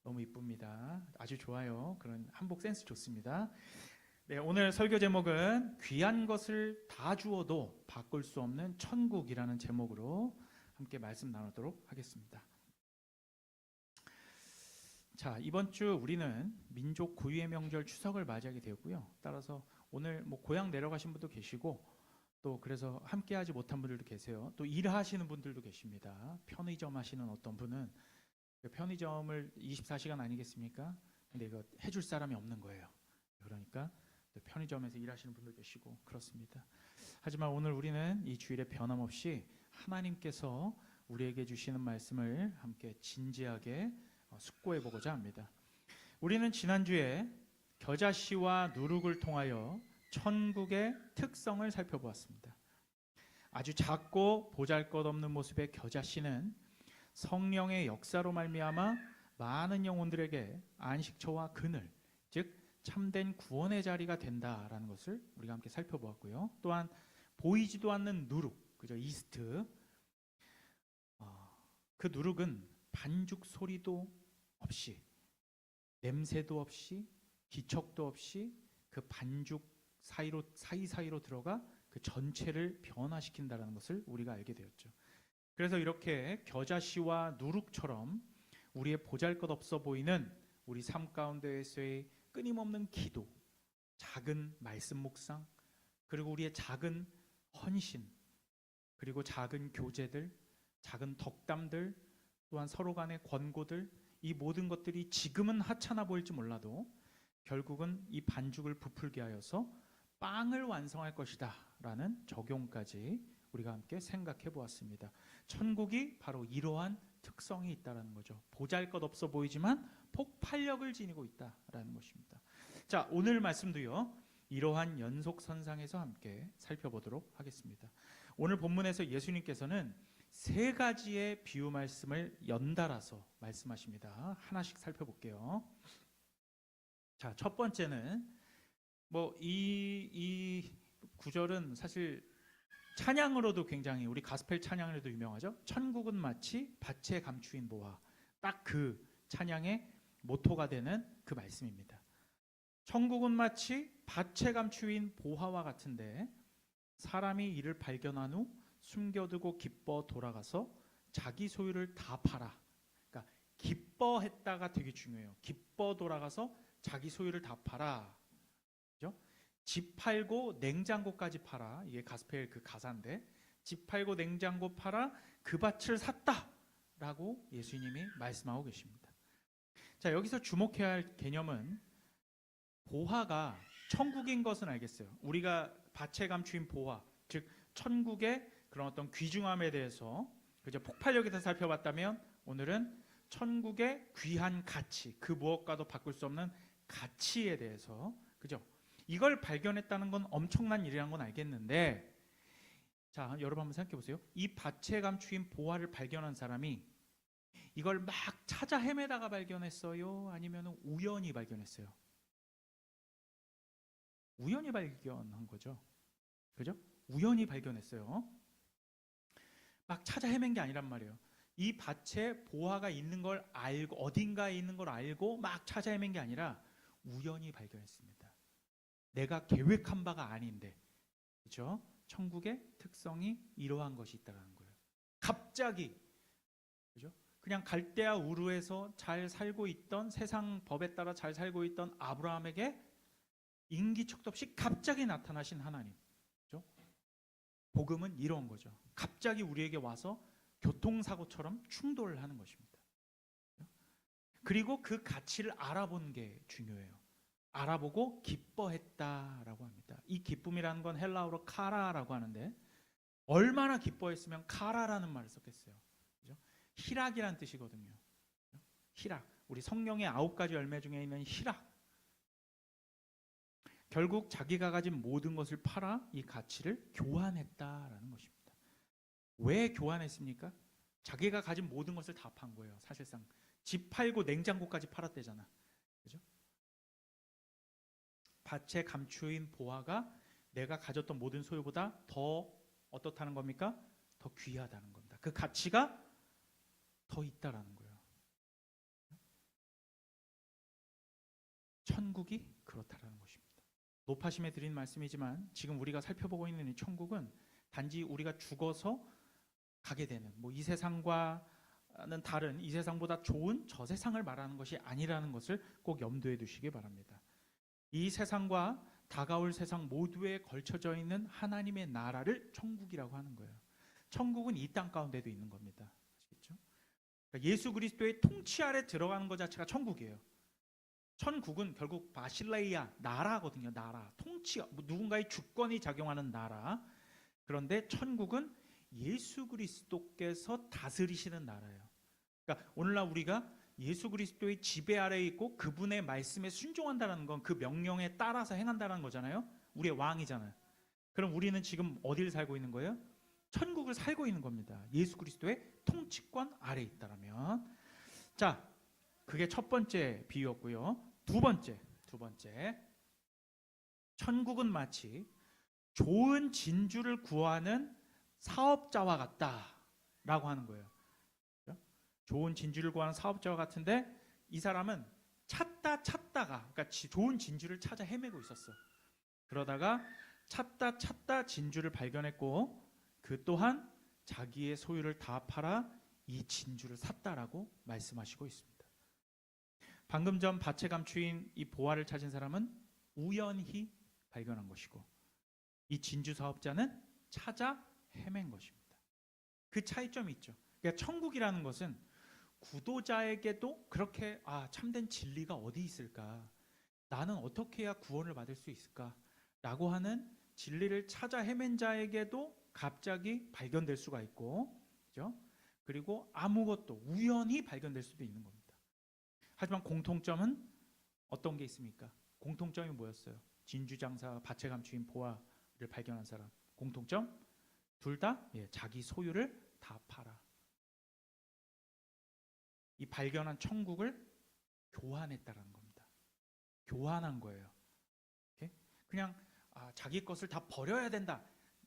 너무 이쁩니다. 아주 좋아요. 그런 한복 센스 좋습니다. 네, 오늘 설교 제목은 귀한 것을 다 주어도 바꿀 수 없는 천국이라는 제목으로 함께 말씀 나누도록 하겠습니다. 자, 이번 주 우리는 민족 고유의 명절 추석을 맞이하게 되었고요. 따라서 오늘 고향 내려가신 분도 계시고 또 그래서 함께하지 못한 분들도 계세요. 또 일하시는 분들도 계십니다. 편의점 하시는 어떤 분은 편의점을 24시간 아니겠습니까? 근데 이거 해줄 사람이 없는 거예요. 그러니까 편의점에서 일하시는 분도 계시고 그렇습니다. 하지만 오늘 우리는 이 주일에 변함없이 하나님께서 우리에게 주시는 말씀을 함께 진지하게 숙고해 보고자 합니다. 우리는 지난주에 겨자씨와 누룩을 통하여 천국의 특성을 살펴보았습니다. 아주 작고 보잘것없는 모습의 겨자씨는 성령의 역사로 말미암아 많은 영혼들에게 안식처와 그늘, 즉 참된 구원의 자리가 된다라는 것을 우리가 함께 살펴보았고요. 또한 보이지도 않는 누룩, 그죠? 이스트. 그 누룩은 반죽 소리도 없이, 냄새도 없이, 기척도 없이 그 반죽 사이사이로 들어가 그 전체를 변화시킨다는 것을 우리가 알게 되었죠. 그래서 이렇게 겨자씨와 누룩처럼 우리의 보잘것없어 보이는 우리 삶 가운데에서의 끊임없는 기도, 작은 말씀 묵상, 그리고 우리의 작은 헌신, 그리고 작은 교제들, 작은 덕담들, 또한 서로 간의 권고들, 이 모든 것들이 지금은 하찮아 보일지 몰라도 결국은 이 반죽을 부풀게 하여서 빵을 완성할 것이다 라는 적용까지 우리가 함께 생각해 보았습니다. 천국이 바로 이러한 특성이 있다는 거죠. 보잘것없어 보이지만 폭발력을 지니고 있다라는 것입니다. 자, 오늘 말씀도요, 이러한 연속선상에서 함께 살펴보도록 하겠습니다. 오늘 본문에서 예수님께서는 세 가지의 비유 말씀을 연달아서 말씀하십니다. 하나씩 살펴볼게요. 자, 첫 번째는 이 구절은 사실 찬양으로도 굉장히, 우리 가스펠 찬양으로도 유명하죠. 천국은 마치 밭에 감추인 보화. 딱 그 찬양의 모토가 되는 그 말씀입니다. 천국은 마치 밭에 감추인 보화와 같은데 사람이 이를 발견한 후 숨겨두고 기뻐 돌아가서 자기 소유를 다 팔아. 그러니까 기뻐했다가 되게 중요해요. 기뻐 돌아가서 자기 소유를 다 팔아. 그죠? 집 팔고 냉장고까지 팔아. 이게 가스펠 그 가사인데, 집 팔고 냉장고 팔아 그 밭을 샀다 라고 예수님이 말씀하고 계십니다. 자, 여기서 주목해야 할 개념은 보화가 천국인 것은 알겠어요. 우리가 밭에 감추인 보화, 즉 천국의 그런 어떤 귀중함에 대해서 그저 폭발력에 대해서 살펴봤다면, 오늘은 천국의 귀한 가치, 그 무엇과도 바꿀 수 없는 가치에 대해서, 그죠? 이걸 발견했다는 건 엄청난 일이라는 건 알겠는데, 자, 여러분 한번 생각해 보세요. 이 밭에 감추인 보화를 발견한 사람이 이걸 막 찾아 헤매다가 발견했어요? 아니면 우연히 발견했어요? 우연히 발견한 거죠. 그죠? 우연히 발견했어요. 막 찾아 헤맨 게 아니란 말이에요. 이 밭에 보화가 있는 걸 알고, 어딘가에 있는 걸 알고 막 찾아 헤맨 게 아니라 우연히 발견했습니다. 내가 계획한 바가 아닌데, 그렇죠? 천국의 특성이 이러한 것이 있다는 거예요. 갑자기, 그죠? 그냥 갈대아 우르에서 잘 살고 있던, 세상 법에 따라 잘 살고 있던 아브라함에게 인기척도 없이 갑자기 나타나신 하나님, 그죠? 복음은 이런 거죠. 갑자기 우리에게 와서 교통사고처럼 충돌을 하는 것입니다. 그리고 그 가치를 알아본 게 중요해요. 알아보고 기뻐했다라고 합니다. 이 기쁨이라는 건 헬라어로 카라라고 하는데, 얼마나 기뻐했으면 카라라는 말을 썼겠어요. 그죠? 희락이란 뜻이거든요. 희락, 우리 성령의 9가지 열매 중에 있는 희락. 결국 자기가 가진 모든 것을 팔아 이 가치를 교환했다라는 것입니다. 왜 교환했습니까? 자기가 가진 모든 것을 다 판 거예요. 사실상 집 팔고 냉장고까지 팔았대잖아. 그죠? 밭에 감추인 보화가 내가 가졌던 모든 소유보다 더 어떻다는 겁니까? 더 귀하다는 겁니다. 그 가치가 더 있다라는 거예요. 천국이 그렇다라는 것입니다. 높아심에 드린 말씀이지만 지금 우리가 살펴보고 있는 이 천국은 단지 우리가 죽어서 가게 되는 이 세상과는 다른 이 세상보다 좋은 저 세상을 말하는 것이 아니라는 것을 꼭 염두에 두시기 바랍니다. 이 세상과 다가올 세상 모두에 걸쳐져 있는 하나님의 나라를 천국이라고 하는 거예요. 천국은 이 땅 가운데도 있는 겁니다. 아시겠죠? 그러니까 예수 그리스도의 통치 아래 들어가는 것 자체가 천국이에요. 천국은 결국 바실레이아, 나라거든요. 나라, 통치, 누군가의 주권이 작용하는 나라. 그런데 천국은 예수 그리스도께서 다스리시는 나라예요. 그러니까 오늘날 우리가 예수 그리스도의 지배 아래에 있고 그분의 말씀에 순종한다는 건 그 명령에 따라서 행한다는 거잖아요. 우리의 왕이잖아요. 그럼 우리는 지금 어디를 살고 있는 거예요? 천국을 살고 있는 겁니다. 예수 그리스도의 통치권 아래에 있다라면. 자, 그게 첫 번째 비유였고요. 두 번째. 천국은 마치 좋은 진주를 구하는 사업자와 같다라고 하는 거예요. 좋은 진주를 구하는 사업자와 같은데 이 사람은 찾다가 그러니까 좋은 진주를 찾아 헤매고 있었어. 그러다가 찾다 진주를 발견했고 그 또한 자기의 소유를 다 팔아 이 진주를 샀다라고 말씀하시고 있습니다. 방금 전 밭에 감추인 이 보화를 찾은 사람은 우연히 발견한 것이고 이 진주 사업자는 찾아 헤맨 것입니다. 그 차이점이 있죠. 그러니까 천국이라는 것은 구도자에게도 그렇게 참된 진리가 어디 있을까? 나는 어떻게 해야 구원을 받을 수 있을까? 라고 하는 진리를 찾아 헤맨 자에게도 갑자기 발견될 수가 있고, 그죠? 그리고 아무것도 우연히 발견될 수도 있는 겁니다. 하지만 공통점은 어떤 게 있습니까? 공통점이 뭐였어요? 진주장사 밭에 감추인 보화를 발견한 사람. 공통점? 둘 다 자기 소유를 다 팔아. 이 발견한 천국을 교환했다라는 겁니다. 교환한 거예요. 그냥 자기 것을 다 버려야 된다.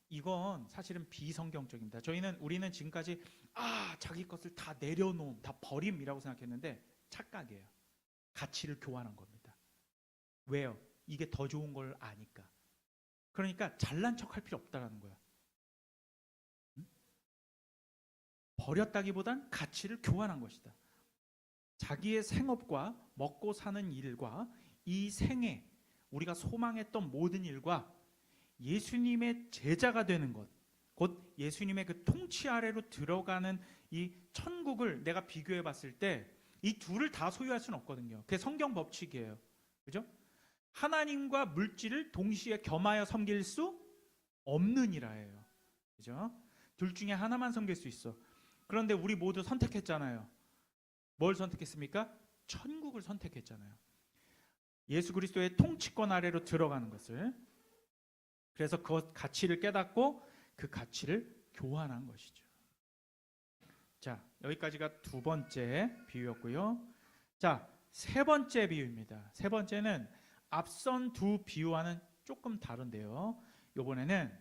이건 사실은 비성경적입니다. 우리는 지금까지 자기 것을 다 내려놓음, 다 버림이라고 생각했는데 착각이에요. 가치를 교환한 겁니다. 왜요? 이게 더 좋은 걸 아니까. 그러니까 잘난 척할 필요 없다라는 거야. 버렸다기보단 가치를 교환한 것이다. 자기의 생업과 먹고 사는 일과 이 생에 우리가 소망했던 모든 일과 예수님의 제자가 되는 것, 곧 예수님의 그 통치 아래로 들어가는 이 천국을 내가 비교해 봤을 때 이 둘을 다 소유할 수는 없거든요. 그게 성경 법칙이에요. 그죠? 하나님과 물질을 동시에 겸하여 섬길 수 없는 이라예요. 그죠? 둘 중에 하나만 섬길 수 있어. 그런데 우리 모두 선택했잖아요. 뭘 선택했습니까? 천국을 선택했잖아요. 예수 그리스도의 통치권 아래로 들어가는 것을. 그래서 그 가치를 깨닫고 그 가치를 교환한 것이죠. 자, 여기까지가 두 번째 비유였고요. 자, 세 번째 비유입니다. 세 번째는 앞선 두 비유와는 조금 다른데요. 이번에는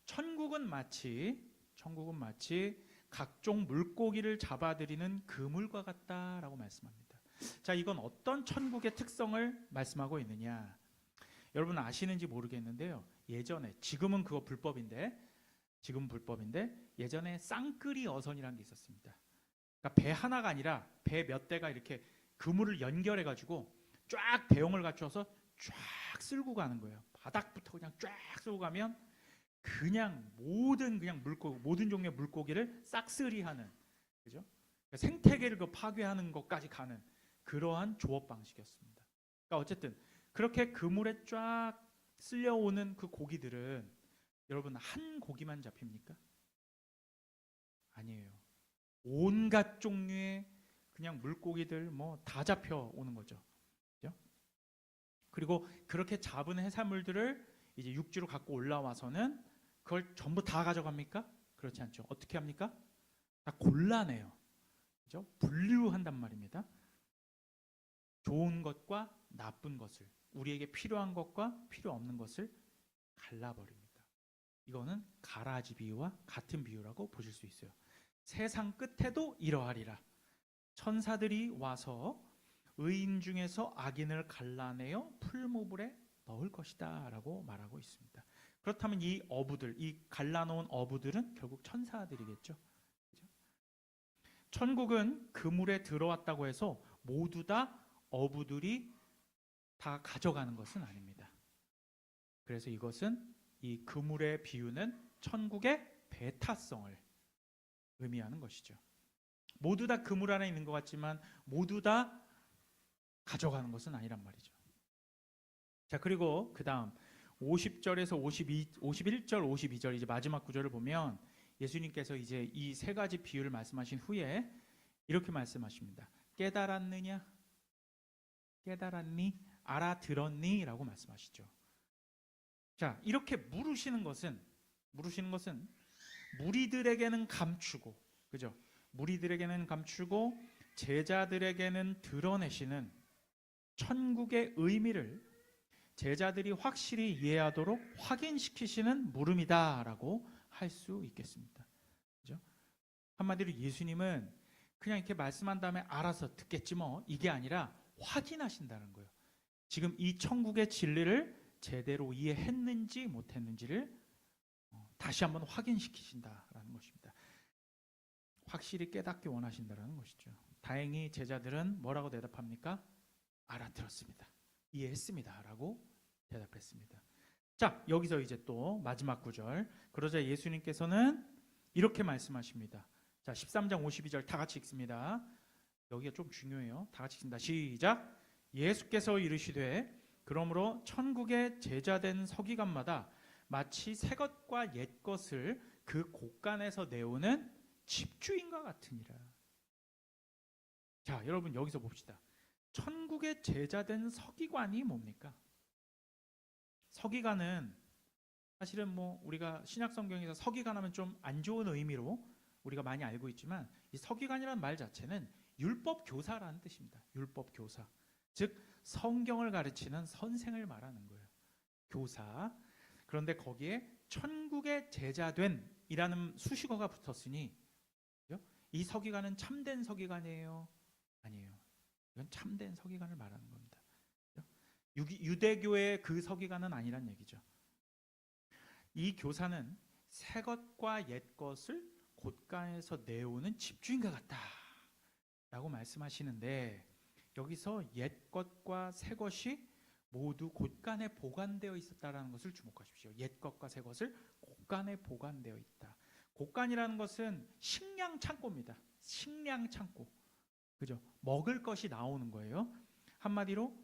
천국은 마치 각종 물고기를 잡아들이는 그물과 같다라고 말씀합니다. 자, 이건 어떤 천국의 특성을 말씀하고 있느냐? 여러분 아시는지 모르겠는데요. 예전에, 지금은 그거 불법인데 예전에 쌍끌이 어선이라는 게 있었습니다. 그러니까 배 하나가 아니라 배 몇 대가 이렇게 그물을 연결해 가지고 쫙 대용을 갖춰서 쫙 쓸고 가는 거예요. 바닥부터 그냥 쫙 쓸고 가면 그냥 모든 종류의 물고기를 싹쓸이하는, 그죠? 생태계를 파괴하는 것까지 가는 그러한 조업 방식이었습니다. 그러니까 어쨌든 그렇게 그물에 쫙 쓸려오는 그 고기들은 여러분 한 고기만 잡힙니까? 아니에요. 온갖 종류의 그냥 물고기들 다 잡혀오는 거죠. 그죠? 그리고 그렇게 잡은 해산물들을 이제 육지로 갖고 올라와서는 그걸 전부 다 가져갑니까? 그렇지 않죠. 어떻게 합니까? 다 골라내요. 그죠? 분류한단 말입니다. 좋은 것과 나쁜 것을, 우리에게 필요한 것과 필요 없는 것을 갈라버립니다. 이거는 가라지 비유와 같은 비유라고 보실 수 있어요. 세상 끝에도 이러하리라. 천사들이 와서 의인 중에서 악인을 갈라내어 풀무불에 넣을 것이다 라고 말하고 있습니다. 그렇다면 이 어부들, 이 갈라놓은 어부들은 결국 천사들이겠죠. 그죠? 천국은 그물에 들어왔다고 해서 모두 다 어부들이 다 가져가는 것은 아닙니다. 그래서 이것은 이 그물의 비유는 천국의 배타성을 의미하는 것이죠. 모두 다 그물 안에 있는 것 같지만 모두 다 가져가는 것은 아니란 말이죠. 자, 그리고 그 다음 50절에서 51절, 52절 이제 마지막 구절을 보면 예수님께서 이제 이 세 가지 비유를 말씀하신 후에 이렇게 말씀하십니다. 깨달았느냐? 깨달았니? 알아들었니? 라고 말씀하시죠. 자, 이렇게 물으시는 것은 무리들에게는 감추고, 그죠? 무리들에게는 감추고 제자들에게는 드러내시는 천국의 의미를 제자들이 확실히 이해하도록 확인시키시는 물음이다라고 할 수 있겠습니다. 그죠? 한마디로 예수님은 그냥 이렇게 말씀한 다음에 알아서 듣겠지 뭐, 이게 아니라 확인하신다는 거예요. 지금 이 천국의 진리를 제대로 이해했는지 못했는지를 다시 한번 확인시키신다라는 것입니다. 확실히 깨닫기 원하신다라는 것이죠. 다행히 제자들은 뭐라고 대답합니까? 알아들었습니다. 이해했습니다. 라고 대답했습니다. 자, 여기서 이제 또 마지막 구절. 그러자 예수님께서는 이렇게 말씀하십니다. 자, 13장 52절 다 같이 읽습니다. 여기가 좀 중요해요. 다 같이 읽습니다. 시작. 예수께서 이르시되 그러므로 천국의 제자된 서기관마다 마치 새 것과 옛 것을 그 곳간에서 내오는 집주인과 같으니라. 자, 여러분 여기서 봅시다. 천국의 제자된 서기관이 뭡니까? 서기관은 사실은 뭐 우리가 신약 성경에서 서기관 하면 좀 안 좋은 의미로 우리가 많이 알고 있지만 이 서기관이라는 말 자체는 율법 교사라는 뜻입니다. 율법 교사. 즉 성경을 가르치는 선생을 말하는 거예요. 교사. 그런데 거기에 천국의 제자된 이라는 수식어가 붙었으니 이 서기관은 참된 서기관이에요? 아니에요. 이건 참된 서기관을 말하는 겁니다. 유대교의 그 서기관은 아니란 얘기죠. 이 교사는 새 것과 옛 것을 곳간에서 내오는 집주인과 같다 라고 말씀하시는데, 여기서 옛 것과 새 것이 모두 곳간에 보관되어 있었다는 것을 주목하십시오. 옛 것과 새 것을 곳간에 보관되어 있다. 곳간이라는 것은 식량 창고입니다. 식량 창고. 그죠? 먹을 것이 나오는 거예요. 한마디로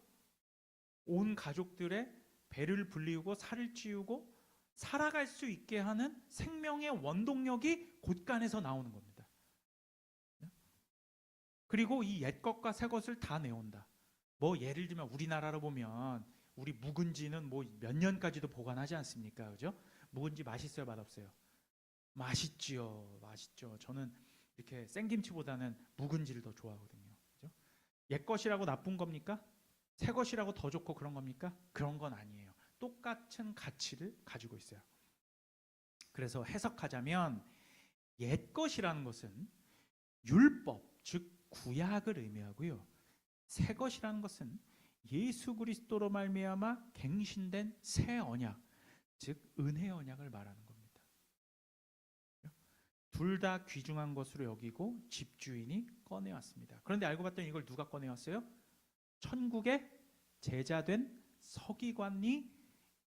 온 가족들의 배를 불리우고 살을 찌우고 살아갈 수 있게 하는 생명의 원동력이 곳간에서 나오는 겁니다. 그리고 이 옛 것과 새 것을 다 내온다. 뭐 예를 들면 우리나라로 보면 우리 묵은지는 뭐 몇 년까지도 보관하지 않습니까? 그죠? 묵은지 맛있어요, 맛없어요? 맛있지요. 맛있죠. 저는 이렇게 생김치보다는 묵은지를 더 좋아하거든요. 그죠? 옛 것이라고 나쁜 겁니까? 새 것이라고 더 좋고 그런 겁니까? 그런 건 아니에요. 똑같은 가치를 가지고 있어요. 그래서 해석하자면 옛 것이라는 것은 율법, 즉 구약을 의미하고요. 새 것이라는 것은 예수 그리스도로 말미암아 갱신된 새 언약, 즉 은혜 언약을 말하는 겁니다. 둘 다 귀중한 것으로 여기고 집주인이 꺼내왔습니다. 그런데 알고 봤더니 이걸 누가 꺼내왔어요? 천국의 제자된 서기관이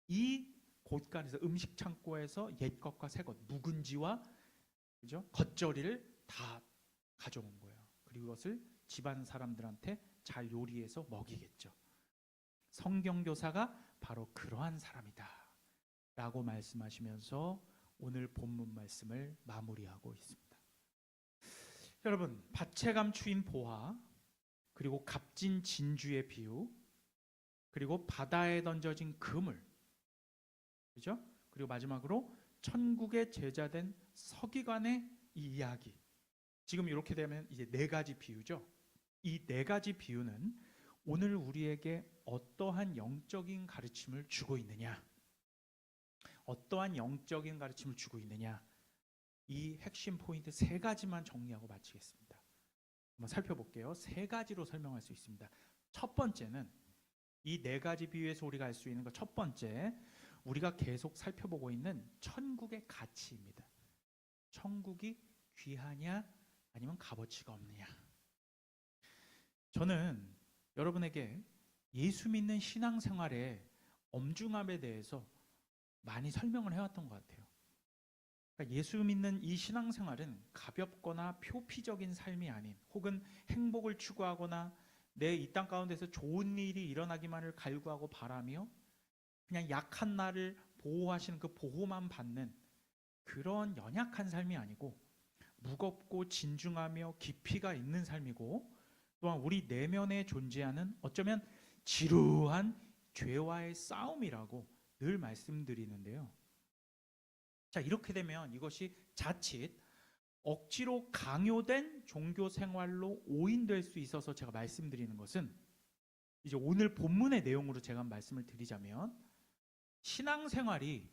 이 곳간에서 음식 창고에서 옛 것과 새 것, 묵은지와 그죠? 겉절이를 다 가져온 거예요. 그리고 이것을 집안 사람들한테 잘 요리해서 먹이겠죠. 성경교사가 바로 그러한 사람이다 라고 말씀하시면서 오늘 본문 말씀을 마무리하고 있습니다. 여러분, 밭에 감추인 보화, 그리고 값진 진주의 비유, 그리고 바다에 던져진 그물, 그죠? 그리고 마지막으로 천국의 제자된 서기관의 이 이야기. 지금 이렇게 되면 이제 네 가지 비유죠. 이 네 가지 비유는 오늘 우리에게 어떠한 영적인 가르침을 주고 있느냐, 어떠한 영적인 가르침을 주고 있느냐, 이 핵심 포인트 세 가지만 정리하고 마치겠습니다. 한번 살펴볼게요. 세 가지로 설명할 수 있습니다. 첫 번째는 이 네 가지 비유에서 우리가 알 수 있는 것, 첫 번째, 우리가 계속 살펴보고 있는 천국의 가치입니다. 천국이 귀하냐 아니면 값어치가 없느냐. 저는 여러분에게 예수 믿는 신앙생활의 엄중함에 대해서 많이 설명을 해왔던 것 같아요. 그러니까 예수 믿는 이 신앙생활은 가볍거나 표피적인 삶이 아닌, 혹은 행복을 추구하거나 내 이 땅 가운데서 좋은 일이 일어나기만을 갈구하고 바라며 그냥 약한 나를 보호하시는 그 보호만 받는 그런 연약한 삶이 아니고, 무겁고 진중하며 깊이가 있는 삶이고, 또한 우리 내면에 존재하는 어쩌면 지루한 죄와의 싸움이라고 늘 말씀드리는데요. 자, 이렇게 되면 이것이 자칫 억지로 강요된 종교 생활로 오인될 수 있어서 제가 말씀드리는 것은, 이제 오늘 본문의 내용으로 제가 말씀을 드리자면, 신앙생활이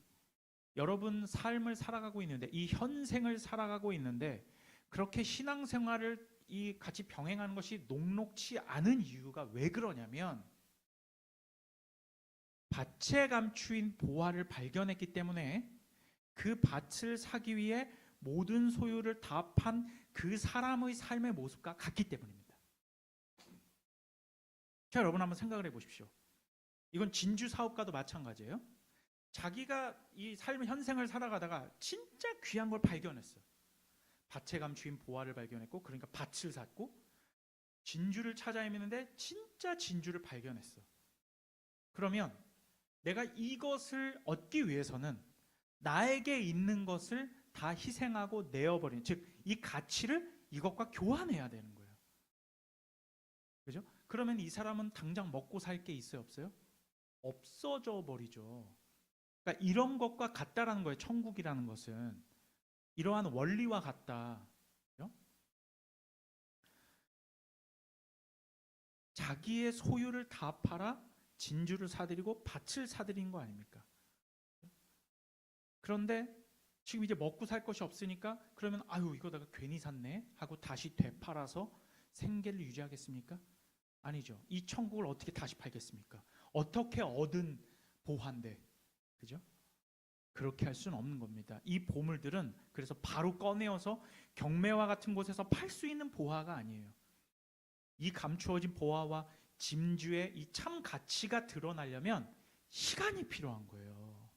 여러분 삶을 살아가고 있는데, 이 현생을 살아가고 있는데 그렇게 신앙생활을 이 같이 병행하는 것이 녹록치 않은 이유가 왜 그러냐면, 밭에 감추인 보화를 발견했기 때문에 그 밭을 사기 위해 모든 소유를 다 판 그 사람의 삶의 모습과 같기 때문입니다. 자, 여러분 한번 생각을 해보십시오. 이건 진주 사업가도 마찬가지예요. 자기가 이 삶의 현생을 살아가다가 진짜 귀한 걸 발견했어. 밭에 감추인 보화를 발견했고, 그러니까 밭을 샀고, 진주를 찾아 헤매는데 진짜 진주를 발견했어. 그러면 내가 이것을 얻기 위해서는 나에게 있는 것을 다 희생하고 내어버리는, 즉 이 가치를 이것과 교환해야 되는 거예요. 그죠? 그러면 이 사람은 당장 먹고 살 게 있어요, 없어요? 없어져 버리죠. 그러니까 이런 것과 같다라는 거예요. 천국이라는 것은 이러한 원리와 같다. 그죠? 자기의 소유를 다 팔아 진주를 사들이고 밭을 사들인 거 아닙니까? 그런데 지금 이제 먹고 살 것이 없으니까, 그러면 아유 이거 내가 괜히 샀네 하고 다시 되팔아서 생계를 유지하겠습니까? 아니죠. 이 천국을 어떻게 다시 팔겠습니까? 어떻게 얻은 보화인데, 그죠? 그렇게 할 수는 없는 겁니다. 이 보물들은 그래서 바로 꺼내어서 경매와 같은 곳에서 팔 수 있는 보화가 아니에요. 이 감추어진 보화와 진주의 이 참 가치가 드러나려면 시간이 필요한 거예요.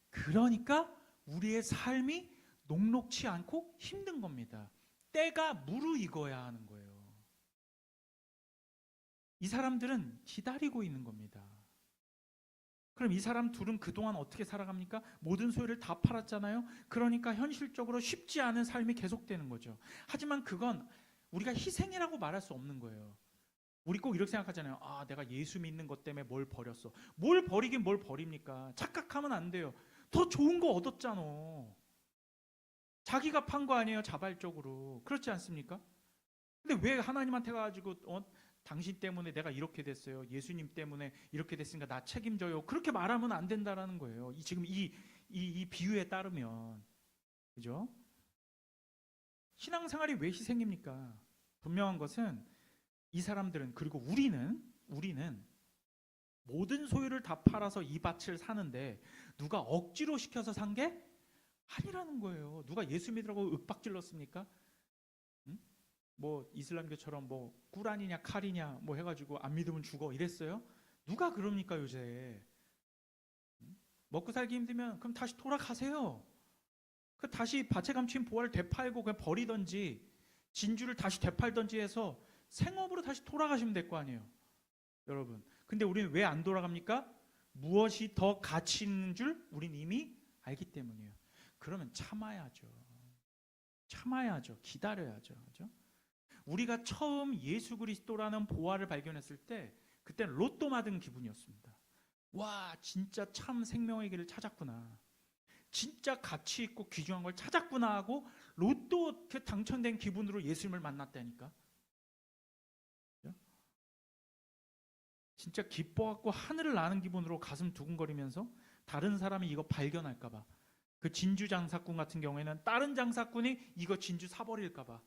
그러니까 우리의 삶이 녹록치 않고 힘든 겁니다. 때가 무르익어야 하는 거예요. 이 사람들은 기다리고 있는 겁니다. 그럼 이 사람 둘은 그동안 어떻게 살아갑니까? 모든 소유를 다 팔았잖아요. 그러니까 현실적으로 쉽지 않은 삶이 계속되는 거죠. 하지만 그건 우리가 희생이라고 말할 수 없는 거예요. 우리 꼭 이렇게 생각하잖아요. 아, 내가 예수 믿는 것 때문에 뭘 버렸어. 뭘 버리긴 뭘 버립니까? 착각하면 안 돼요. 더 좋은 거 얻었잖아. 자기가 판 거 아니에요, 자발적으로. 그렇지 않습니까? 근데 왜 하나님한테 가가지고 당신 때문에 내가 이렇게 됐어요. 예수님 때문에 이렇게 됐으니까 나 책임져요. 그렇게 말하면 안 된다라는 거예요. 지금 이 비유에 따르면. 그죠? 신앙생활이 왜 희생입니까? 분명한 것은 이 사람들은, 그리고 우리는 모든 소유를 다 팔아서 이 밭을 사는데 누가 억지로 시켜서 산 게 아니라는 거예요. 누가 예수 믿으라고 윽박질렀습니까? 응? 뭐 이슬람교처럼 뭐 꾸란이냐 칼이냐 뭐 해가지고 안 믿으면 죽어 이랬어요? 누가 그럽니까 요새? 응? 먹고 살기 힘들면 그럼 다시 돌아가세요. 그 다시 밭에 감춘 보화를 되팔고 그냥 버리던지 진주를 다시 되팔던지 해서 생업으로 다시 돌아가시면 될 거 아니에요, 여러분. 근데 우리는 왜 안 돌아갑니까? 무엇이 더 가치 있는 줄 우린 이미 알기 때문이에요. 그러면 참아야죠. 기다려야죠. 그죠? 우리가 처음 예수 그리스도라는 보화를 발견했을 때 그때는 로또 맞은 기분이었습니다. 와, 진짜 참 생명의 길을 찾았구나. 진짜 가치 있고 귀중한 걸 찾았구나 하고 로또 당첨된 기분으로 예수님을 만났다니까. 진짜 기뻐갖고 하늘을 나는 기분으로 가슴 두근거리면서 다른 사람이 이거 발견할까봐, 그 진주 장사꾼 같은 경우에는 다른 장사꾼이 이거 진주 사버릴까봐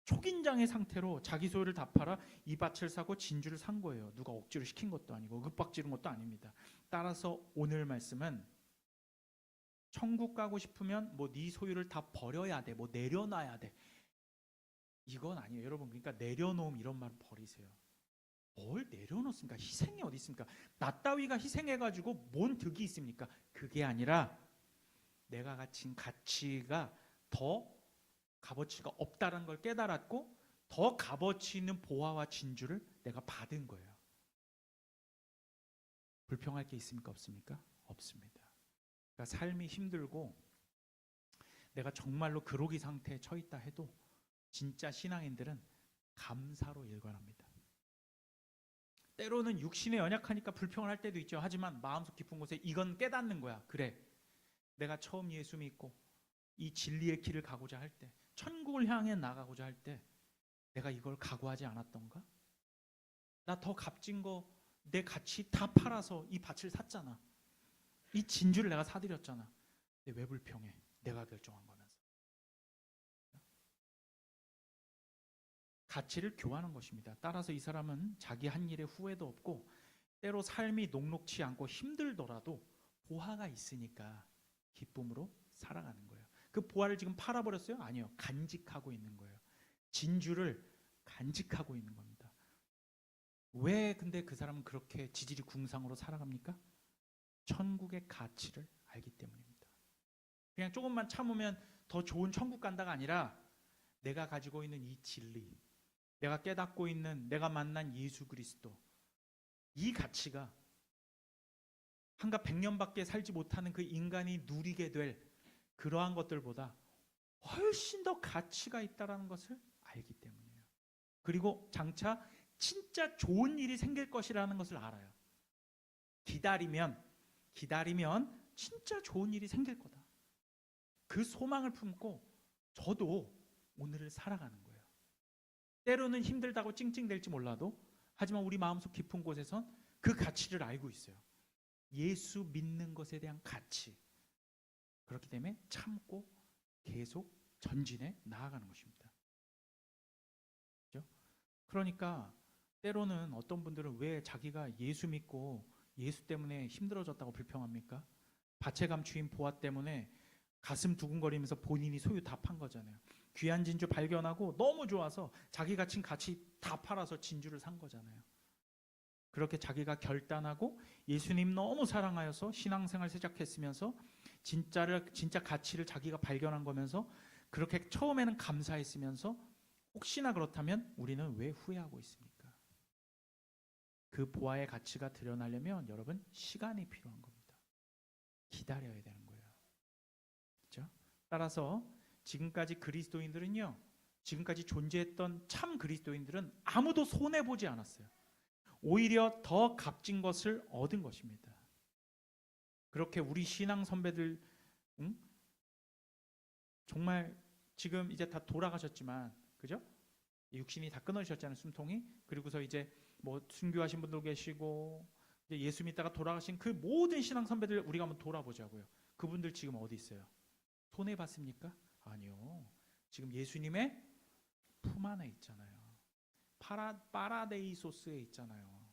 초긴장의 상태로 자기 소유를 다 팔아 이 밭을 사고 진주를 산 거예요. 누가 억지로 시킨 것도 아니고 윽박지른 것도 아닙니다. 따라서 오늘 말씀은 천국 가고 싶으면 뭐 네 소유를 다 버려야 돼, 뭐 내려놔야 돼, 이건 아니에요. 여러분, 그러니까 내려놓음 이런 말 버리세요. 뭘 내려놓습니까? 희생이 어디 있습니까? 나 따위가 희생해가지고 뭔 득이 있습니까? 그게 아니라 내가 가진 가치가 더 값어치가 없다는 걸 깨달았고 더 값어치 있는 보화와 진주를 내가 받은 거예요. 불평할 게 있습니까? 없습니까? 없습니다. 그러니까 삶이 힘들고 내가 정말로 그로기 상태에 처해 있다 해도 진짜 신앙인들은 감사로 일관합니다. 때로는 육신에 연약하니까 불평을 할 때도 있죠. 하지만 마음속 깊은 곳에 이건 깨닫는 거야. 그래, 내가 처음 예수 믿고 이 진리의 길을 가고자 할 때, 천국을 향해 나가고자 할 때 내가 이걸 각오하지 않았던가? 나 더 값진 거 내 가치 다 팔아서 이 밭을 샀잖아. 이 진주를 내가 사드렸잖아. 근데 왜 불평해? 내가 결정한 거면서. 가치를 교환한 것입니다. 따라서 이 사람은 자기 한 일에 후회도 없고 때로 삶이 녹록치 않고 힘들더라도 보화가 있으니까 기쁨으로 살아가는 거예요. 그 보화를 지금 팔아버렸어요? 아니요. 간직하고 있는 거예요. 진주를 간직하고 있는 겁니다. 왜 근데 그 사람은 그렇게 지질이 궁상으로 살아갑니까? 천국의 가치를 알기 때문입니다. 그냥 조금만 참으면 더 좋은 천국 간다가 아니라 내가 가지고 있는 이 진리, 내가 깨닫고 있는 내가 만난 예수 그리스도, 이 가치가 한가 100년밖에 살지 못하는 그 인간이 누리게 될 그러한 것들보다 훨씬 더 가치가 있다는 것을 알기 때문이에요. 그리고 장차 진짜 좋은 일이 생길 것이라는 것을 알아요. 기다리면 진짜 좋은 일이 생길 거다. 그 소망을 품고 저도 오늘을 살아가는 거예요. 때로는 힘들다고 찡찡댈지 몰라도 하지만 우리 마음속 깊은 곳에선 그 가치를 알고 있어요. 예수 믿는 것에 대한 가치. 그렇기 때문에 참고 계속 전진해 나아가는 것입니다. 그렇죠? 그러니까 때로는 어떤 분들은 왜 자기가 예수 믿고 예수 때문에 힘들어졌다고 불평합니까? 밭에 감추인 보화 때문에 가슴 두근거리면서 본인이 소유 다 판 거잖아요. 귀한 진주 발견하고 너무 좋아서 자기 가진 가치 다 팔아서 진주를 산 거잖아요. 그렇게 자기가 결단하고 예수님 너무 사랑하여서 신앙생활 시작했으면서 진짜 가치를 자기가 발견한 거면서 그렇게 처음에는 감사했으면서 혹시나 그렇다면 우리는 왜 후회하고 있습니까? 그 보화의 가치가 드러나려면 여러분 시간이 필요한 겁니다. 기다려야 되는 거예요. 그렇죠? 따라서 지금까지 그리스도인들은요, 지금까지 존재했던 참 그리스도인들은 아무도 손해보지 않았어요. 오히려 더 값진 것을 얻은 것입니다. 그렇게 우리 신앙 선배들 정말 지금 이제 다 돌아가셨지만, 그죠? 육신이 다 끊어지셨잖아요, 숨통이. 그리고서 이제 뭐 순교하신 분도 계시고 이제 예수 믿다가 돌아가신 그 모든 신앙 선배들 우리가 한번 돌아보자고요. 그분들 지금 어디 있어요? 손해 봤습니까? 아니요. 지금 예수님의 품 안에 있잖아요. 파라데이소스에 있잖아요.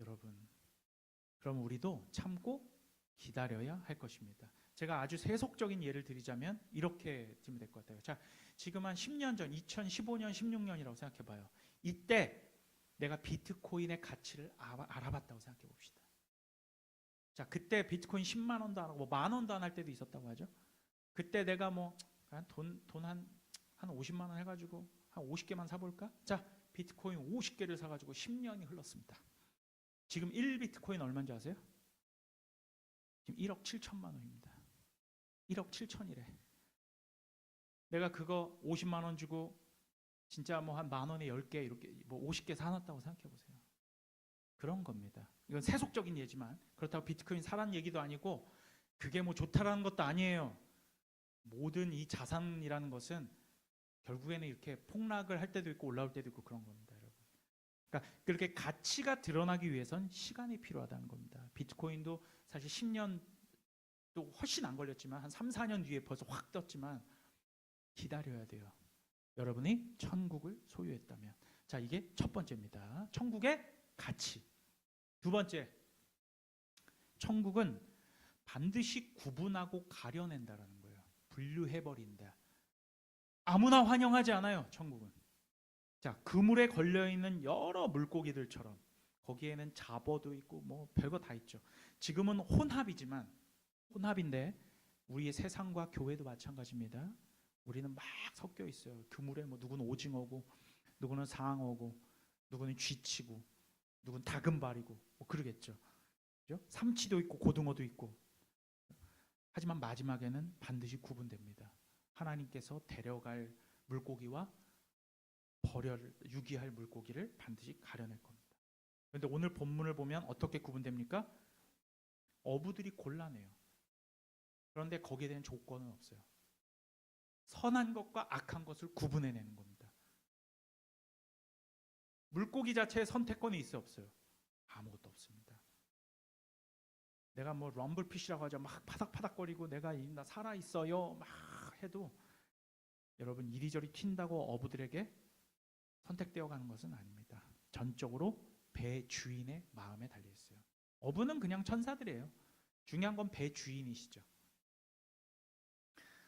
여러분, 그럼 우리도 참고 기다려야 할 것입니다. 제가 아주 세속적인 예를 드리자면 이렇게 들면 될 것 같아요. 자, 지금 한 10년 전, 2015년, 16년이라고 생각해 봐요. 이때 내가 비트코인의 가치를 알아봤다고 생각해 봅시다. 자, 그때 비트코인 10만 원도 안 하고 뭐 만 원도 안 할 때도 있었다고 하죠. 그때 내가 뭐 돈 한 50만 원 해가지고 한 50개만 사볼까? 자, 비트코인 50개를 사가지고 10년이 흘렀습니다. 지금 1비트코인 얼마인지 아세요? 지금 1억 7천만 원입니다. 1억 7천이래. 내가 그거 50만 원 주고 진짜 뭐 한 만 원에 10개 이렇게 뭐 50개 사놨다고 생각해 보세요. 그런 겁니다. 이건 세속적인 예지만 그렇다고 비트코인 사라는 얘기도 아니고 그게 뭐 좋다라는 것도 아니에요. 모든 이 자산이라는 것은 결국에는 이렇게 폭락을 할 때도 있고 올라올 때도 있고 그런 겁니다, 여러분. 그러니까 그렇게 가치가 드러나기 위해선 시간이 필요하다는 겁니다. 비트코인도 사실 10년 또 훨씬 안 걸렸지만 한 3, 4년 뒤에 벌써 확 떴지만 기다려야 돼요. 여러분이 천국을 소유했다면. 자, 이게 첫 번째입니다. 천국의 가치. 두 번째, 천국은 반드시 구분하고 가려낸다라는 거예요. 분류해버린다. 아무나 환영하지 않아요, 천국은. 자, 그물에 걸려있는 여러 물고기들처럼 거기에는 잡어도 있고 뭐 별거 다 있죠. 지금은 혼합인데 우리의 세상과 교회도 마찬가지입니다. 우리는 막 섞여 있어요. 그물에 뭐 누구는 오징어고 누구는 상어고 누구는 쥐치고 누구는 다금발이고 뭐 그러겠죠. 그죠? 삼치도 있고 고등어도 있고. 하지만 마지막에는 반드시 구분됩니다. 하나님께서 데려갈 물고기와 유기할 물고기를 반드시 가려낼 겁니다. 그런데 오늘 본문을 보면 어떻게 구분됩니까? 어부들이 곤란해요. 그런데 거기에 대한 조건은 없어요. 선한 것과 악한 것을 구분해내는 겁니다. 물고기 자체에 선택권이 있어 없어요? 아무것도 없습니다. 내가 뭐 럼블피쉬라고 하죠. 막 파닥파닥거리고 내가 나 살아있어요 막 해도 여러분 이리저리 튄다고 어부들에게 선택되어 가는 것은 아닙니다. 전적으로 배 주인의 마음에 달려있어요. 어부는 그냥 천사들이에요. 중요한 건 배 주인이시죠.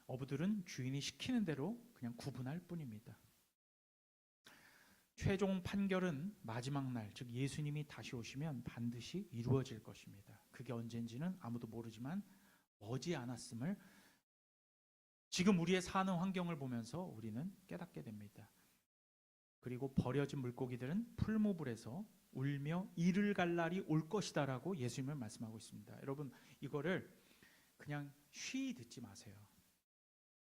어부들은 주인이 시키는 대로 그냥 구분할 뿐입니다. 최종 판결은 마지막 날, 즉 예수님이 다시 오시면 반드시 이루어질 것입니다. 그게 언젠지는 아무도 모르지만 머지않았음을 지금 우리의 사는 환경을 보면서 우리는 깨닫게 됩니다. 그리고 버려진 물고기들은 풀무불에서 울며 이를 갈 날이 올 것이다라고 예수님은 말씀하고 있습니다. 여러분 이거를 그냥 쉬이 듣지 마세요.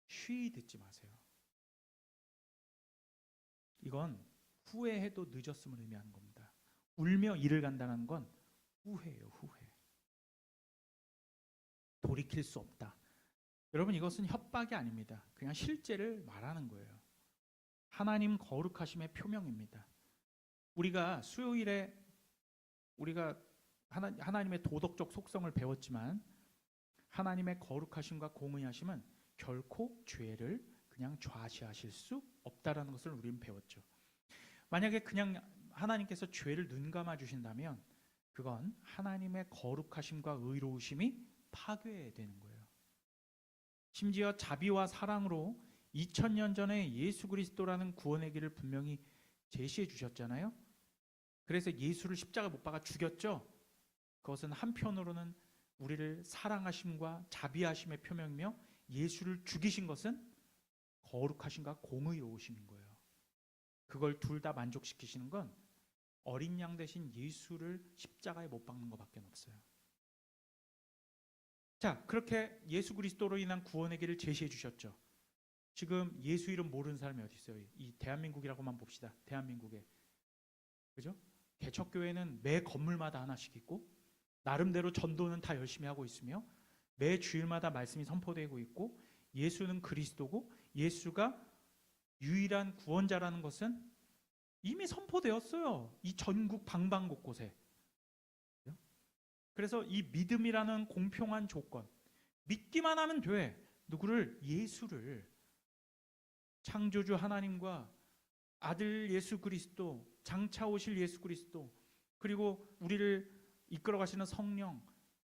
쉬이 듣지 마세요. 이건 후회해도 늦었음을 의미하는 겁니다. 울며 이를 간다는 건 후회예요. 후회. 돌이킬 수 없다. 여러분 이것은 협박이 아닙니다. 그냥 실제를 말하는 거예요. 하나님 거룩하심의 표명입니다. 우리가 수요일에 우리가 하나님의 도덕적 속성을 배웠지만 하나님의 거룩하심과 공의하심은 결코 죄를 그냥 좌시하실 수 없다라는 것을 우리는 배웠죠. 만약에 그냥 하나님께서 죄를 눈감아 주신다면 그건 하나님의 거룩하심과 의로우심이 파괴되는 거예요. 심지어 자비와 사랑으로 2000년 전에 예수 그리스도라는 구원의 길을 분명히 제시해 주셨잖아요. 그래서 예수를 십자가 못 박아 죽였죠. 그것은 한편으로는 우리를 사랑하심과 자비하심의 표명이며 예수를 죽이신 것은 거룩하심과 공의로우심인 거예요. 그걸 둘 다 만족시키시는 건 어린 양 대신 예수를 십자가에 못 박는 것밖에 없어요. 자, 그렇게 예수 그리스도로 인한 구원의 길을 제시해 주셨죠. 지금 예수 이름 모르는 사람이 어디 있어요? 이 대한민국이라고만 봅시다. 대한민국에. 그죠? 개척교회는 매 건물마다 하나씩 있고 나름대로 전도는 다 열심히 하고 있으며 매 주일마다 말씀이 선포되고 있고 예수는 그리스도고 예수가 유일한 구원자라는 것은 이미 선포되었어요. 이 전국 방방곳곳에. 그래서 이 믿음이라는 공평한 조건, 믿기만 하면 돼. 누구를? 예수를. 창조주 하나님과 아들 예수 그리스도, 장차 오실 예수 그리스도, 그리고 우리를 이끌어 가시는 성령,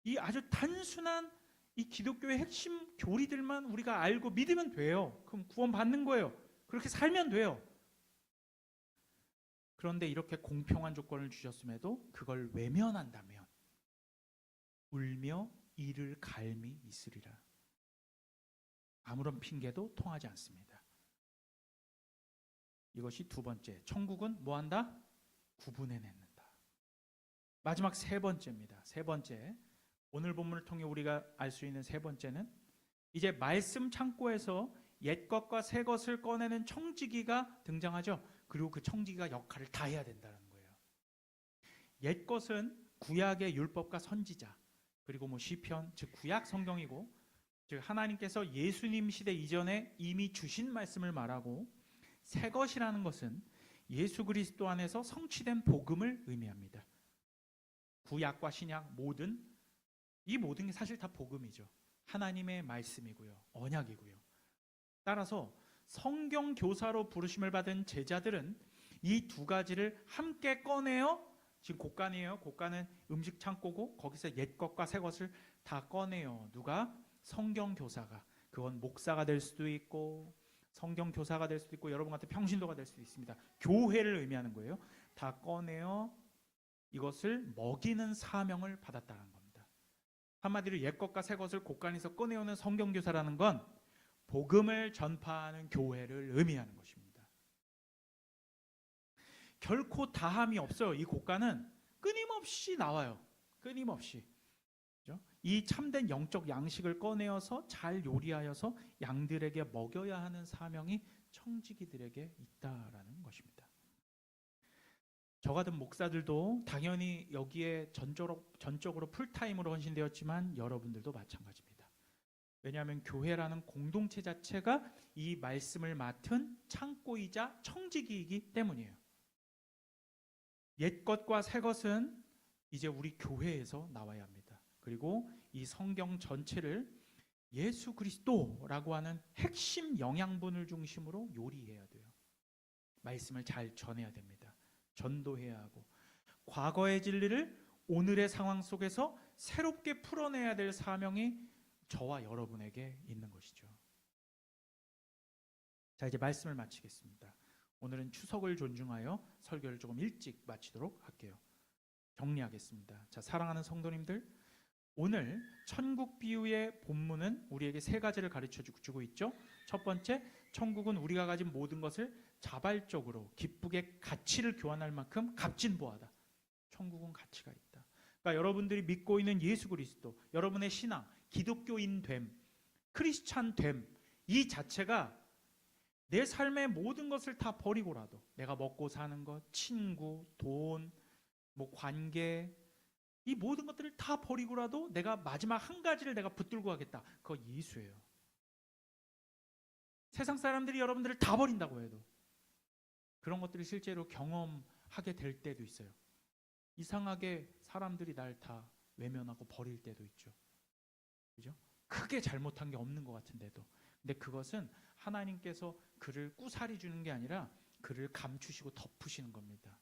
이 아주 단순한 이 기독교의 핵심 교리들만 우리가 알고 믿으면 돼요. 그럼 구원 받는 거예요. 그렇게 살면 돼요. 그런데 이렇게 공평한 조건을 주셨음에도 그걸 외면한다면 울며 이를 갈미 있으리라. 아무런 핑계도 통하지 않습니다. 이것이 두 번째. 천국은 뭐한다? 구분해낸다. 마지막 세 번째입니다. 세 번째. 오늘 본문을 통해 우리가 알 수 있는 세 번째는 이제 말씀 창고에서 옛 것과 새 것을 꺼내는 청지기가 등장하죠. 그리고 그 청지기가 역할을 다 해야 된다는 거예요. 옛 것은 구약의 율법과 선지자, 그리고 뭐 시편, 즉 구약 성경이고, 즉 하나님께서 예수님 시대 이전에 이미 주신 말씀을 말하고, 새 것이라는 것은 예수 그리스도 안에서 성취된 복음을 의미합니다. 구약과 신약 이 모든 게 사실 다 복음이죠. 하나님의 말씀이고요, 언약이고요. 따라서 성경 교사로 부르심을 받은 제자들은 이 두 가지를 함께 꺼내어, 지금 곡간이에요. 곡간은 음식 창고고 거기서 옛 것과 새 것을 다 꺼내요. 누가? 성경 교사가. 그건 목사가 될 수도 있고 성경 교사가 될 수도 있고 여러분 같은 평신도가 될 수도 있습니다. 교회를 의미하는 거예요. 다 꺼내어 이것을 먹이는 사명을 받았다는 겁니다. 한마디로 옛 것과 새 것을 곡간에서 꺼내오는 성경 교사라는 건 복음을 전파하는 교회를 의미하는 것입니다. 결코 다함이 없어요. 이 곡간은 끊임없이 나와요. 끊임없이. 그렇죠? 이 참된 영적 양식을 꺼내어서 잘 요리하여서 양들에게 먹여야 하는 사명이 청지기들에게 있다라는 것입니다. 저 같은 목사들도 당연히 여기에 전적으로 풀타임으로 헌신되었지만 여러분들도 마찬가지입니다. 왜냐하면 교회라는 공동체 자체가 이 말씀을 맡은 창고이자 청지기이기 때문이에요. 옛 것과 새 것은 이제 우리 교회에서 나와야 합니다. 그리고 이 성경 전체를 예수 그리스도라고 하는 핵심 영양분을 중심으로 요리해야 돼요. 말씀을 잘 전해야 됩니다. 전도해야 하고 과거의 진리를 오늘의 상황 속에서 새롭게 풀어내야 될 사명이 저와 여러분에게 있는 것이죠. 자, 이제 말씀을 마치겠습니다. 오늘은 추석을 존중하여 설교를 조금 일찍 마치도록 할게요. 정리하겠습니다. 자, 사랑하는 성도님들, 오늘 천국 비유의 본문은 우리에게 세 가지를 가르쳐 주고 있죠. 첫 번째, 천국은 우리가 가진 모든 것을 자발적으로 기쁘게 가치를 교환할 만큼 값진 보하다. 천국은 가치가 있다. 그러니까 여러분들이 믿고 있는 예수 그리스도, 여러분의 신앙, 기독교인 됨, 크리스찬 됨, 이 자체가 내 삶의 모든 것을 다 버리고라도 내가 먹고 사는 것, 친구, 돈, 관계, 이 모든 것들을 다 버리고라도 내가 마지막 한 가지를 내가 붙들고 가겠다. 그거 예수예요. 세상 사람들이 여러분들을 다 버린다고 해도 그런 것들을 실제로 경험하게 될 때도 있어요. 이상하게 사람들이 날 다 외면하고 버릴 때도 있죠. 그죠? 크게 잘못한 게 없는 것 같은데도. 근데 그것은 하나님께서 그를 꾸사리 주는 게 아니라 그를 감추시고 덮으시는 겁니다.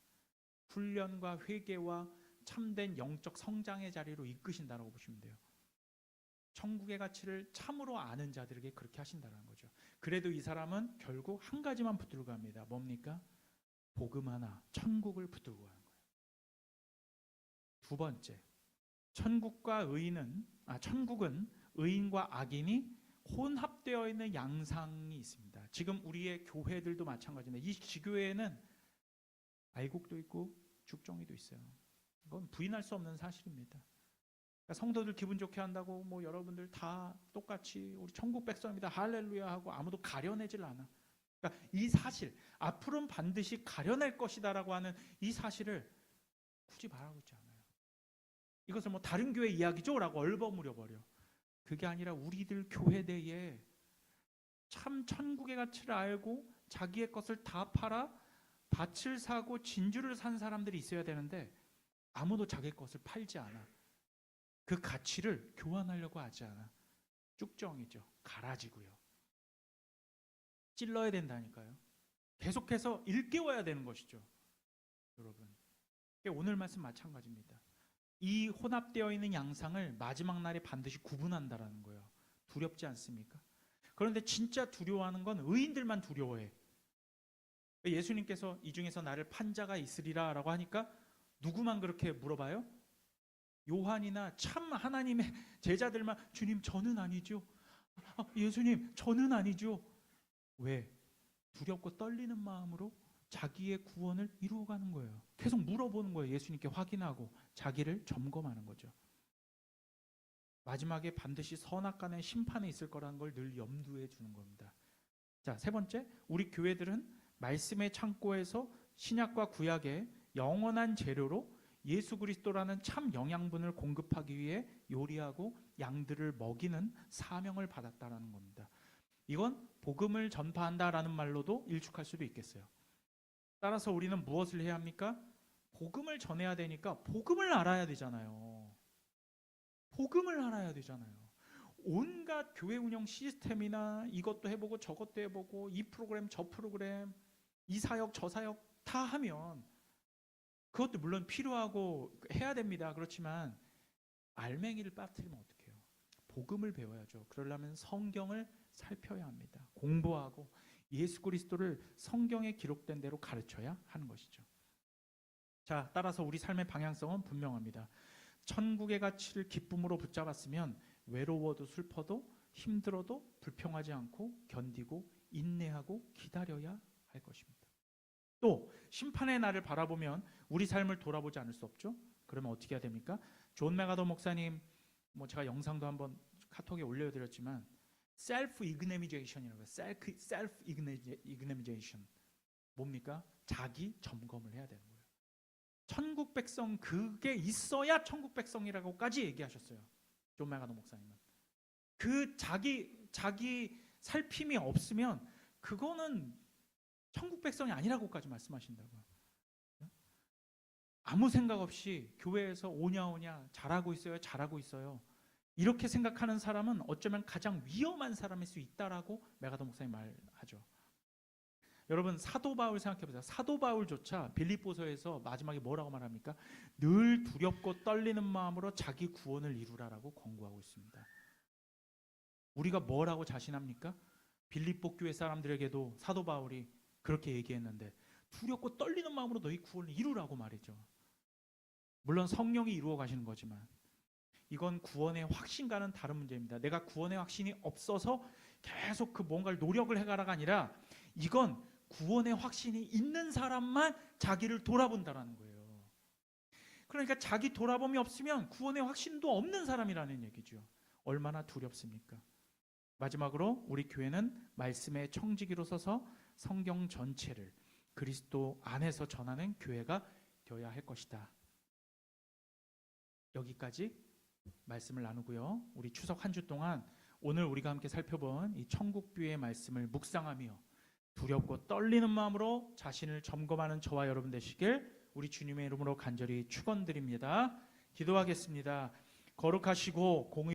훈련과 회개와 참된 영적 성장의 자리로 이끄신다라고 보시면 돼요. 천국의 가치를 참으로 아는 자들에게 그렇게 하신다는 거죠. 그래도 이 사람은 결국 한 가지만 붙들고 갑니다. 뭡니까? 복음 하나, 천국을 붙들고 가는 거예요. 두 번째, 천국은 의인과 악인이 혼합되어 있는 양상이 있습니다. 지금 우리의 교회들도 마찬가지입니다. 이 지교회에는 알곡도 있고 죽정이도 있어요. 이건 부인할 수 없는 사실입니다. 그러니까 성도들 기분 좋게 한다고 여러분들 다 똑같이 우리 천국 백성입니다 할렐루야 하고 아무도 가려내질 않아. 그러니까 이 사실, 앞으로는 반드시 가려낼 것이다라고 하는 이 사실을 굳이 말하고 있지 않아요. 이것을 다른 교회 이야기죠 라고 얼버무려 버려. 그게 아니라 우리들 교회 내에 참 천국의 가치를 알고 자기의 것을 다 팔아 밭을 사고 진주를 산 사람들이 있어야 되는데 아무도 자기 것을 팔지 않아. 그 가치를 교환하려고 하지 않아. 쭉정이죠. 가라지고요. 찔러야 된다니까요. 계속해서 일깨워야 되는 것이죠. 여러분, 오늘 말씀 마찬가지입니다. 이 혼합되어 있는 양상을 마지막 날에 반드시 구분한다라는 거예요. 두렵지 않습니까? 그런데 진짜 두려워하는 건 의인들만 두려워해. 예수님께서 이 중에서 나를 판 자가 있으리라 라고 하니까 누구만 그렇게 물어봐요? 요한이나 참 하나님의 제자들만 주님 저는 아니죠. 예수님 저는 아니죠. 왜? 두렵고 떨리는 마음으로 자기의 구원을 이루어가는 거예요. 계속 물어보는 거예요. 예수님께 확인하고 자기를 점검하는 거죠. 마지막에 반드시 선악간의 심판이 있을 거라는 걸 늘 염두에 두는 겁니다. 자, 세 번째, 우리 교회들은 말씀의 창고에서 신약과 구약의 영원한 재료로 예수 그리스도라는 참 영양분을 공급하기 위해 요리하고 양들을 먹이는 사명을 받았다라는 겁니다. 이건 복음을 전파한다라는 말로도 일축할 수도 있겠어요. 따라서 우리는 무엇을 해야 합니까? 복음을 전해야 되니까 복음을 알아야 되잖아요. 복음을 알아야 되잖아요. 온갖 교회 운영 시스템이나 이것도 해보고 저것도 해보고 이 프로그램 저 프로그램 이 사역 저 사역 다 하면 그것도 물론 필요하고 해야 됩니다. 그렇지만 알맹이를 빠뜨리면 어떡해요? 복음을 배워야죠. 그러려면 성경을 살펴야 합니다. 공부하고 예수 그리스도를 성경에 기록된 대로 가르쳐야 하는 것이죠. 자, 따라서 우리 삶의 방향성은 분명합니다. 천국의 가치를 기쁨으로 붙잡았으면 외로워도 슬퍼도 힘들어도 불평하지 않고 견디고 인내하고 기다려야 할 것입니다. 또 심판의 날을 바라보면 우리 삶을 돌아보지 않을 수 없죠. 그러면 어떻게 해야 됩니까? 존 맥아더 목사님, 제가 영상도 한번 카톡에 올려드렸지만 셀프 이그네미제이션이라고 해요. 셀프 이그네미제이션 뭡니까? 자기 점검을 해야 되는 거예요. 천국 백성 그게 있어야 천국 백성이라고까지 얘기하셨어요. 존 맥아더 목사님은. 그 자기 살핌이 없으면 그거는 천국 백성이 아니라고까지 말씀하신다고요. 아무 생각 없이 교회에서 오냐 잘하고 있어요. 이렇게 생각하는 사람은 어쩌면 가장 위험한 사람일 수 있다라고 맥아더 목사님 말하죠. 여러분 사도 바울 생각해보세요. 사도 바울조차 빌립보서에서 마지막에 뭐라고 말합니까? 늘 두렵고 떨리는 마음으로 자기 구원을 이루라라고 권고하고 있습니다. 우리가 뭐라고 자신합니까? 빌립보 교회 사람들에게도 사도 바울이 그렇게 얘기했는데 두렵고 떨리는 마음으로 너희 구원을 이루라고 말이죠. 물론 성령이 이루어 가시는 거지만 이건 구원의 확신과는 다른 문제입니다. 내가 구원의 확신이 없어서 계속 그 뭔가를 노력을 해가라가 아니라 이건 구원의 확신이 있는 사람만 자기를 돌아본다라는 거예요. 그러니까 자기 돌아봄이 없으면 구원의 확신도 없는 사람이라는 얘기죠. 얼마나 두렵습니까? 마지막으로 우리 교회는 말씀의 청지기로 서서 성경 전체를 그리스도 안에서 전하는 교회가 되어야 할 것이다. 여기까지 말씀을 나누고요. 우리 추석 한 주 동안 오늘 우리가 함께 살펴본 이 천국뷰의 말씀을 묵상하며 두렵고 떨리는 마음으로 자신을 점검하는 저와 여러분 되시길 우리 주님의 이름으로 간절히 축원드립니다. 기도하겠습니다. 거룩하시고 공의